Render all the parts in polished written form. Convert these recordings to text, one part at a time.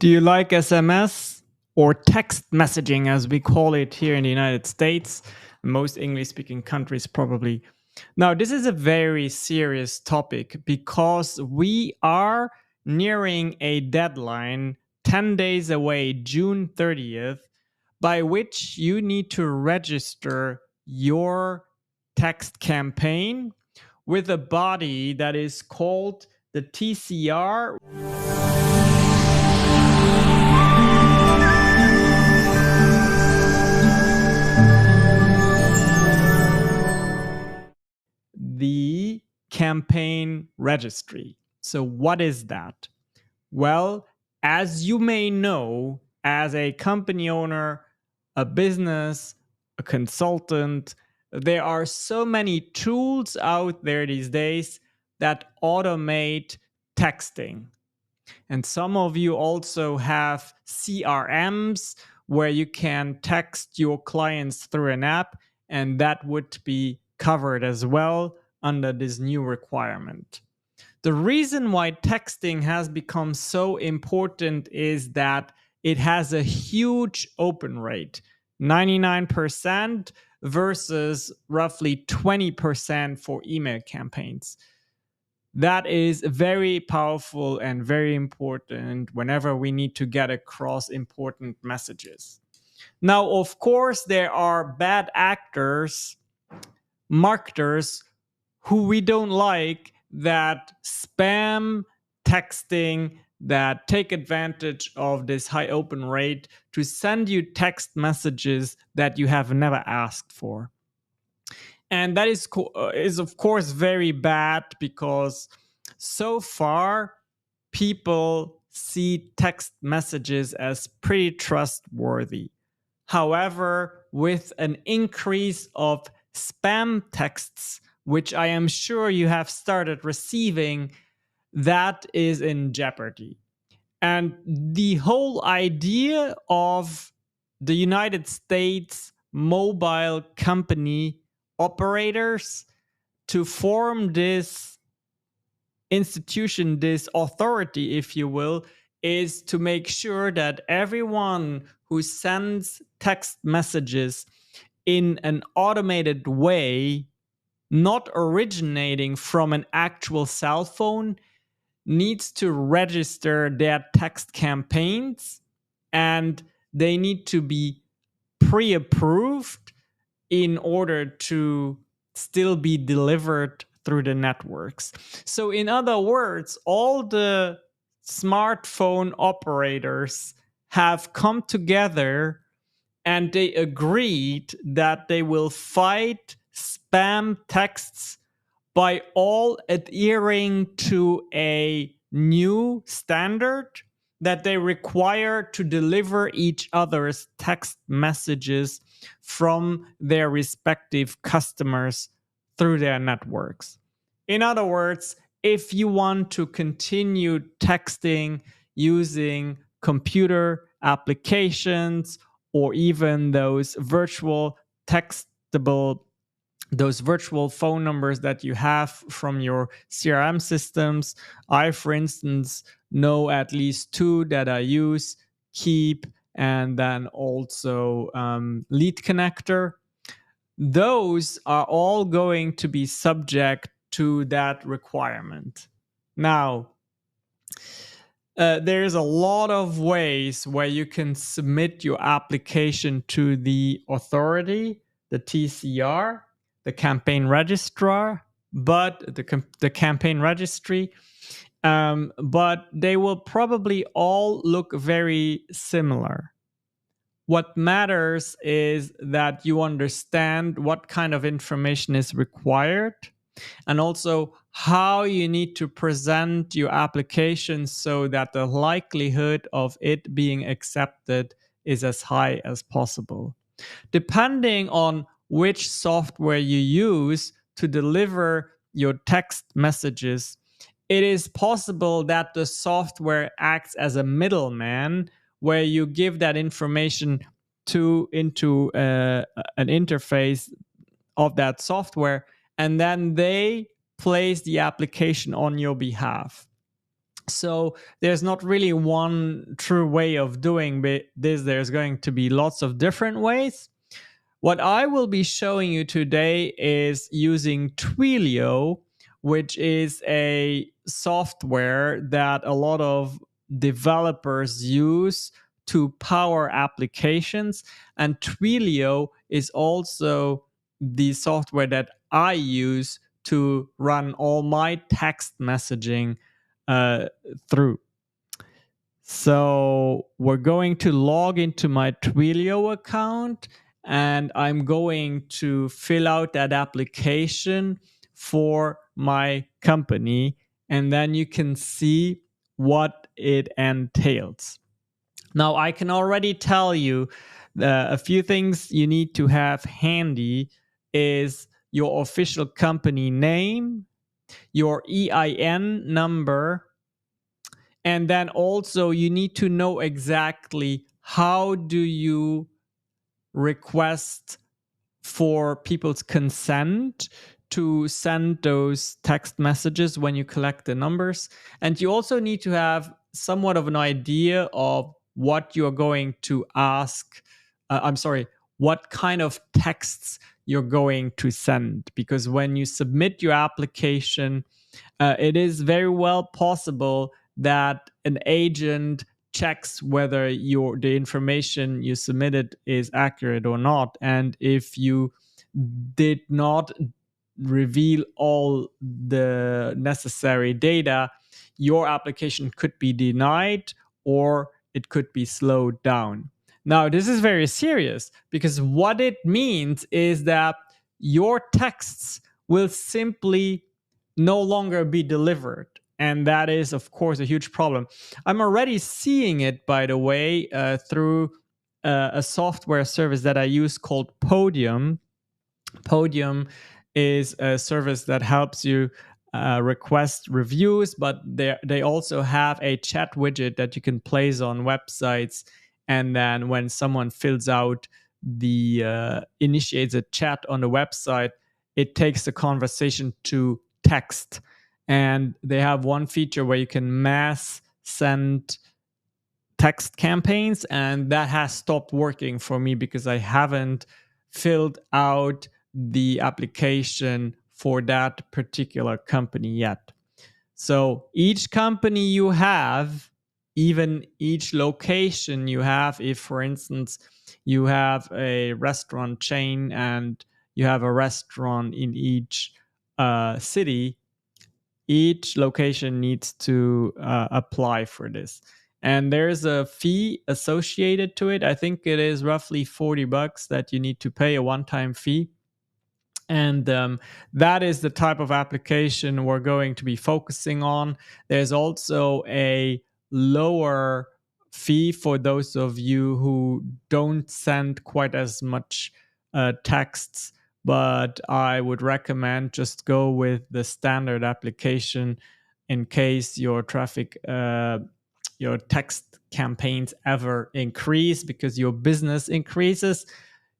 Do you like SMS or text messaging, as we call it here in the United States? Most English-speaking countries probably. Now, this is a very serious topic because we are nearing a deadline 10 days away, June 30th, by which you need to register your text campaign with a body that is called the TCR. The Campaign Registry. So what is that? Well, as you may know, as a company owner, a business, a consultant, there are so many tools out there these days that automate texting. And some of you also have CRMs where you can text your clients through an app, and that would be covered as well under this new requirement. The reason why texting has become so important is that it has a huge open rate, 99% versus roughly 20% for email campaigns. That is very powerful and very important whenever we need to get across important messages. Now, of course, there are bad actors, marketers, who we don't like, that spam texting, that take advantage of this high open rate to send you text messages that you have never asked for. And that is of course very bad because so far people see text messages as pretty trustworthy. However, with an increase of spam texts, which I am sure you have started receiving, that is in jeopardy. And the whole idea of the United States mobile company operators to form this institution, this authority, if you will, is to make sure that everyone who sends text messages in an automated way, not originating from an actual cell phone, needs to register their text campaigns, and they need to be pre-approved in order to still be delivered through the networks. So in other words, all the smartphone operators have come together and they agreed that they will fight spam texts by all adhering to a new standard that they require to deliver each other's text messages from their respective customers through their networks. In other words, if you want to continue texting using computer applications or even those virtual phone numbers that you have from your CRM systems. I, for instance, know at least two that I use, Keep and then also Lead Connector. Those are all going to be subject to that requirement. Now, there's a lot of ways where you can submit your application to the authority, the TCR, the campaign registrar, but the campaign registry, but they will probably all look very similar. What matters is that you understand what kind of information is required and also how you need to present your application so that the likelihood of it being accepted is as high as possible. Depending on which software you use to deliver your text messages, it is possible that the software acts as a middleman where you give that information into an interface of that software, and then they place the application on your behalf. So there's not really one true way of doing this. There's going to be lots of different ways. What I will be showing you today is using Twilio, which is a software that a lot of developers use to power applications. And Twilio is also the software that I use to run all my text messaging through. So we're going to log into my Twilio account, and I'm going to fill out that application for my company, and then you can see what it entails. Now, I can already tell you a few things you need to have handy is your official company name, your EIN number, and then also you need to know exactly how do you request for people's consent to send those text messages when you collect the numbers. And you also need to have somewhat of an idea of what you're going to ask. What kind of texts you're going to send. Because when you submit your application, it is very well possible that an agent checks whether the information you submitted is accurate or not. And if you did not reveal all the necessary data, your application could be denied or it could be slowed down. Now, this is very serious because what it means is that your texts will simply no longer be delivered. And that is, of course, a huge problem. I'm already seeing it, by the way, through a software service that I use called Podium. Podium is a service that helps you request reviews, but they also have a chat widget that you can place on websites. And then when someone fills out initiates a chat on the website, it takes the conversation to text. And they have one feature where you can mass send text campaigns, and that has stopped working for me because I haven't filled out the application for that particular company yet. So each company you have, even each location you have, if for instance you have a restaurant chain and you have a restaurant in each city, each location needs to apply for this. And there's a fee associated to it. I think it is roughly $40 that you need to pay, a one-time fee. And that is the type of application we're going to be focusing on. There's also a lower fee for those of you who don't send quite as much texts, but I would recommend just go with the standard application in case your your text campaigns ever increase because your business increases,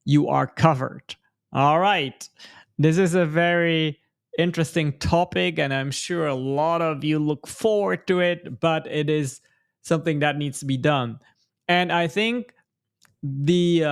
you are covered. All right. This is a very interesting topic, and I'm sure a lot of you look forward to it, but it is something that needs to be done. And I think the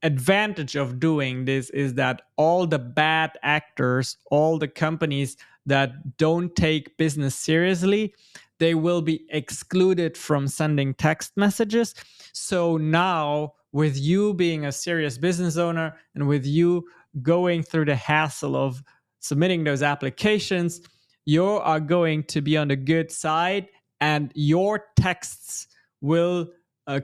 advantage of doing this is that all the bad actors, all the companies that don't take business seriously, they will be excluded from sending text messages. So now, with you being a serious business owner and with you going through the hassle of submitting those applications, you are going to be on the good side, and your texts will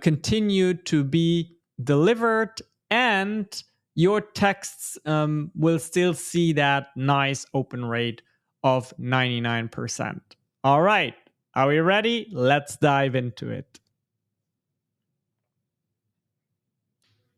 continue to be delivered, and your texts will still see that nice open rate of 99%. All right, are we ready? Let's dive into it.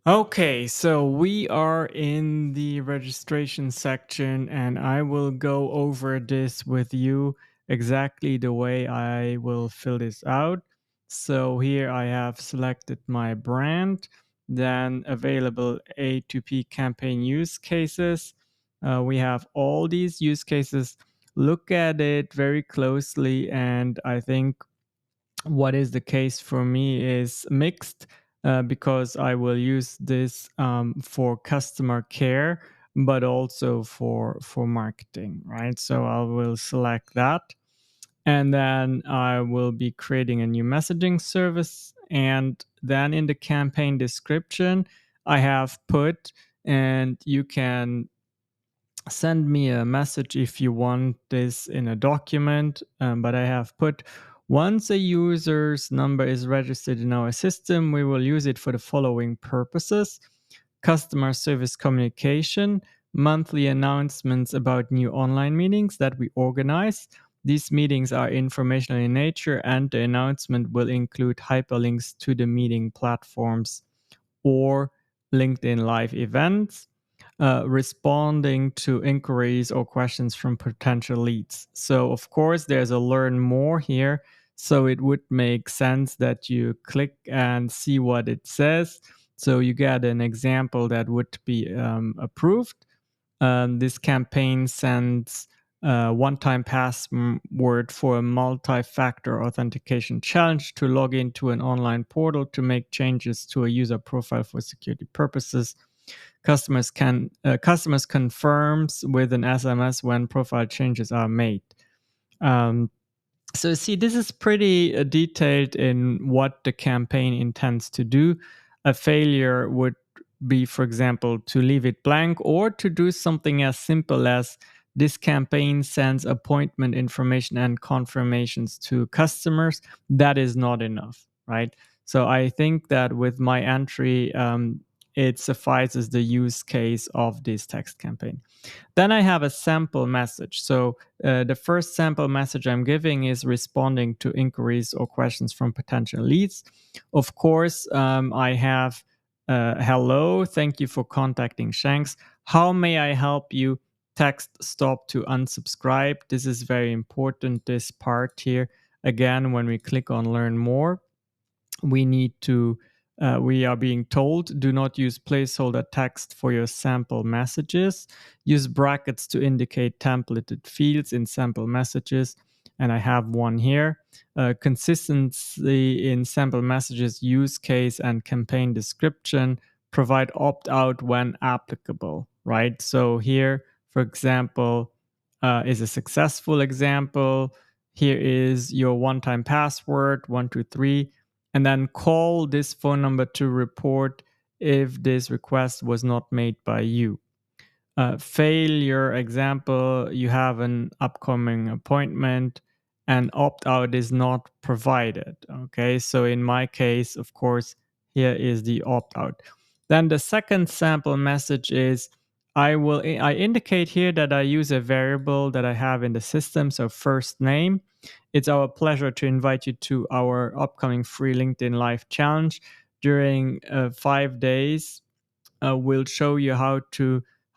Okay, so we are in the registration section, and I will go over this with you exactly the way I will fill this out. So here I have selected my brand, then available A2P campaign use cases. We have all these use cases. Look at it very closely, and I think what is the case for me is mixed, because I will use this for customer care, but also for marketing, right? So I will select that, and then I will be creating a new messaging service. And then in the campaign description, I have put, and you can send me a message if you want this in a document, but I have put, once a user's number is registered in our system, we will use it for the following purposes: customer service communication, monthly announcements about new online meetings that we organize. These meetings are informational in nature, and the announcement will include hyperlinks to the meeting platforms or LinkedIn Live events, responding to inquiries or questions from potential leads. So, of course, there's a learn more here. So, it would make sense that you click and see what it says. So, you get an example that would be approved. This campaign sends a one-time password for a multi-factor authentication challenge to log into an online portal to make changes to a user profile for security purposes. Customers confirms with an SMS when profile changes are made. Um, so see, this is pretty detailed in what the campaign intends to do. A failure would be, for example, to leave it blank, or to do something as simple as this campaign sends appointment information and confirmations to customers. That is not enough, right? So I think that with my entry, it suffices the use case of this text campaign. Then I have a sample message. So the first sample message I'm giving is responding to inquiries or questions from potential leads. Of course, I have hello, thank you for contacting Shanks. How may I help you? Text stop to unsubscribe. This is very important, this part here. Again, when we click on learn more, we need to we are being told, do not use placeholder text for your sample messages. Use brackets to indicate templated fields in sample messages. And I have one here. Consistency in sample messages, use case, and campaign description. Provide opt-out when applicable, right? So here, for example, is a successful example. Here is your one-time password, 123, and then call this phone number to report if this request was not made by you. Failure example, you have an upcoming appointment and opt out is not provided. Okay, so in my case, of course, here is the opt out. Then the second sample message is I indicate here that I use a variable that I have in the system, so first name. It's our pleasure to invite you to our upcoming free LinkedIn Live challenge. During 5 days, we'll show you how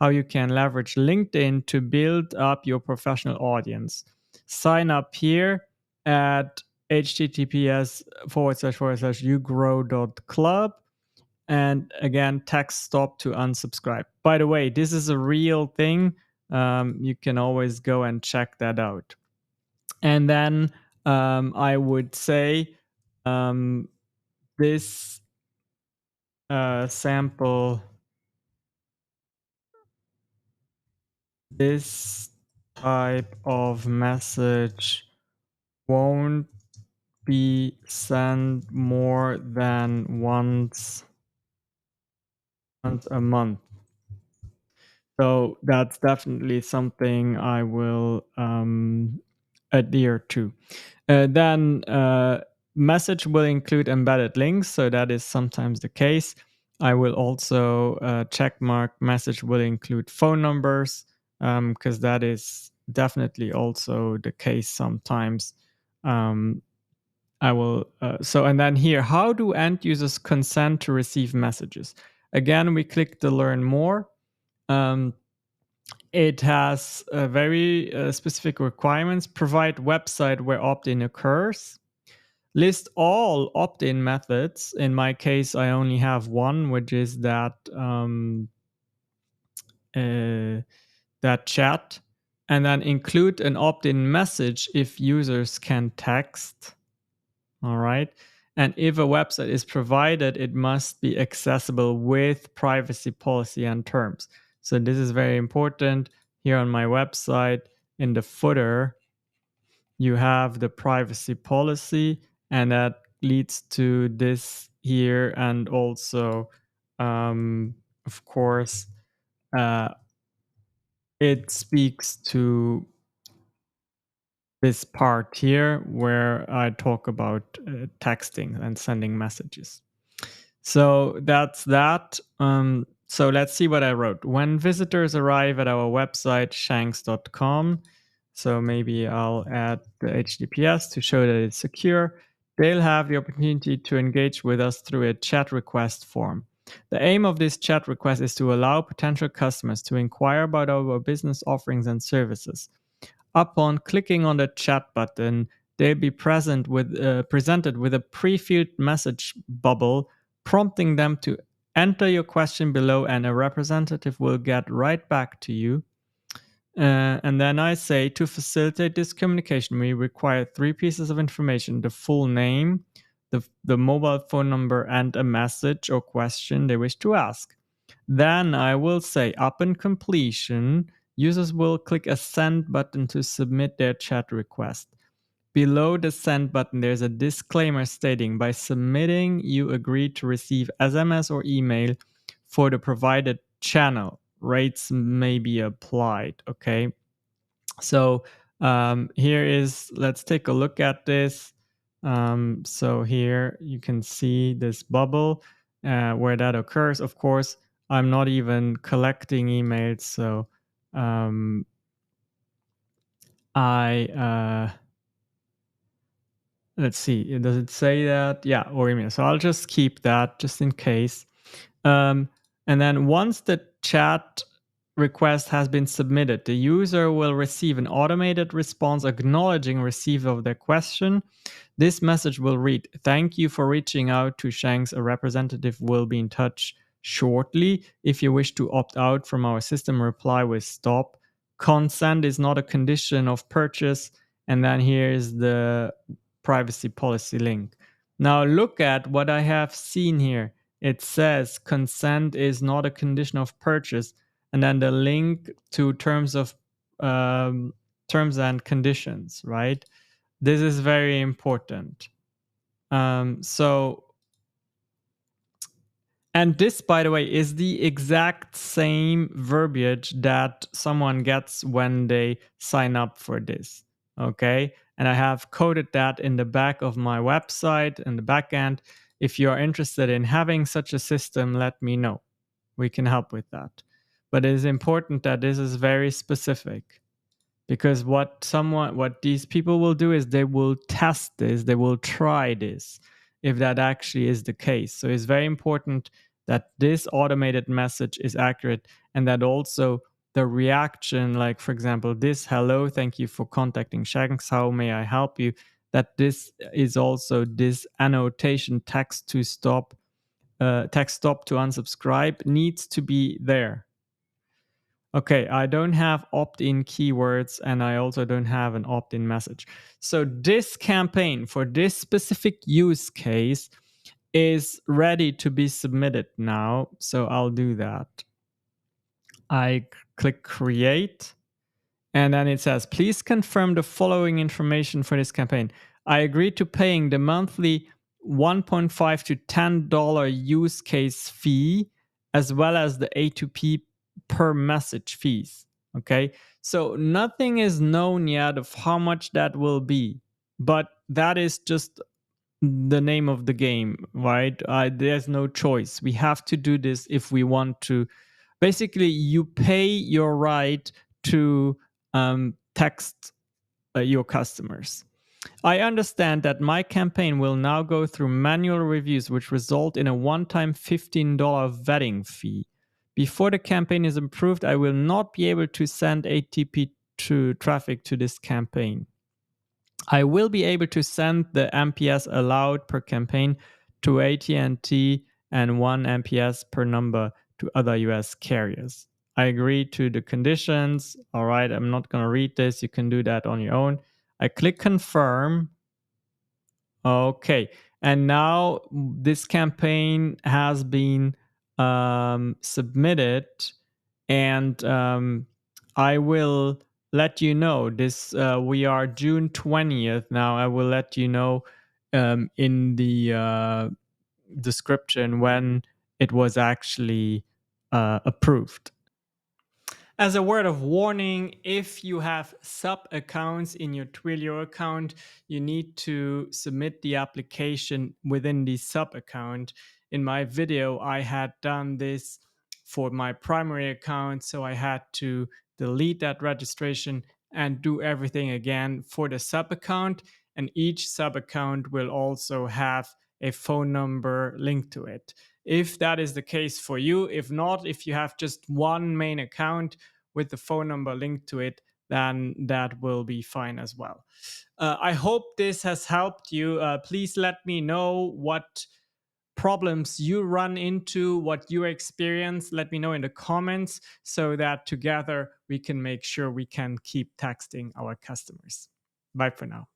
you can leverage LinkedIn to build up your professional audience. Sign up here at https://ugrow.club. And again, text stop to unsubscribe. By the way, this is a real thing. You can always go and check that out. And then I would say this sample, this type of message won't be sent more than once a month. So that's definitely something I will adhere to. Then message will include embedded links, so that is sometimes the case. I will also check mark message will include phone numbers, because that is definitely also the case sometimes. I will and then here, how do end users consent to receive messages? Again, we click the learn more. It has very specific requirements. Provide website where opt-in occurs. List all opt-in methods. In my case, I only have one, which is that that chat. And then include an opt-in message if users can text. All right. And if a website is provided, it must be accessible with privacy policy and terms. So this is very important. Here on my website, in the footer, you have the privacy policy, and that leads to this here. And also, of course, it speaks to this part here where I talk about texting and sending messages. So that's that. So let's see what I wrote. When visitors arrive at our website, shanks.com, so maybe I'll add the HTTPS to show that it's secure, they'll have the opportunity to engage with us through a chat request form. The aim of this chat request is to allow potential customers to inquire about our business offerings and services. Upon clicking on the chat button, they'll be presented with a pre-filled message bubble prompting them to enter your question below, and a representative will get right back to you. And then I say, to facilitate this communication, we require 3 pieces of information: the full name, the mobile phone number, and a message or question they wish to ask. Then I will say, upon completion, users will click a send button to submit their chat request. Below the send button, there's a disclaimer stating, by submitting, you agree to receive SMS or email for the provided channel. Rates may be applied, okay? So here is, let's take a look at this. So here you can see this bubble where that occurs. Of course, I'm not even collecting emails, so let's see, does it say that? Yeah, or email. So I'll just keep that just in case. And then once the chat request has been submitted, the user will receive an automated response acknowledging receipt of their question. This message will read, "Thank you for reaching out to Shanks. A representative will be in touch shortly. If you wish to opt out from our system, reply with stop. Consent is not a condition of purchase." And then here's the privacy policy link. Now look at what I have seen here. It says consent is not a condition of purchase, and then the link to terms and conditions, right? This is very important. And this, by the way, is the exact same verbiage that someone gets when they sign up for this, okay? And I have coded that in the back of my website in the back end. If you are interested in having such a system, let me know. We can help with that. But it is important that this is very specific, because what these people will do is they will test this, they will try this, if that actually is the case. So it's very important that this automated message is accurate, and that also the reaction, like for example, this, "Hello, thank you for contacting Shanks, how may I help you?" That this is also this annotation, text stop to unsubscribe, needs to be there. Okay, I don't have opt-in keywords, and I also don't have an opt-in message. So this campaign for this specific use case is ready to be submitted now. So I'll do that. I click create, and then it says, "Please confirm the following information for this campaign. I agree to paying the monthly $1.5 to $10 use case fee, as well as the A2P per message fees." Okay, so nothing is known yet of how much that will be, but that is just the name of the game, right? There's no choice. We have to do this if we want to. Basically, you pay your right to text your customers. I understand that my campaign will now go through manual reviews, which result in a one-time $15 vetting fee. Before the campaign is approved, I will not be able to send ATP traffic to this campaign. I will be able to send the MPS allowed per campaign to AT&T and 1 MPS per number to other US carriers. I agree to the conditions. All right, I'm not going to read this. You can do that on your own. I click confirm. Okay. And now this campaign has been submitted, and I will let you know this. We are June 20th now. I will let you know in the description when it was actually approved. As a word of warning, if you have sub accounts in your Twilio account, you need to submit the application within the sub account. In my video, I had done this for my primary account, so I had to delete that registration and do everything again for the sub account. And each sub account will also have a phone number linked to it. If that is the case for you, if not, if you have just one main account with the phone number linked to it, then that will be fine as well. I hope this has helped you. Please let me know what problems you run into, what you experience. Let me know in the comments so that together we can make sure we can keep texting our customers. Bye for now.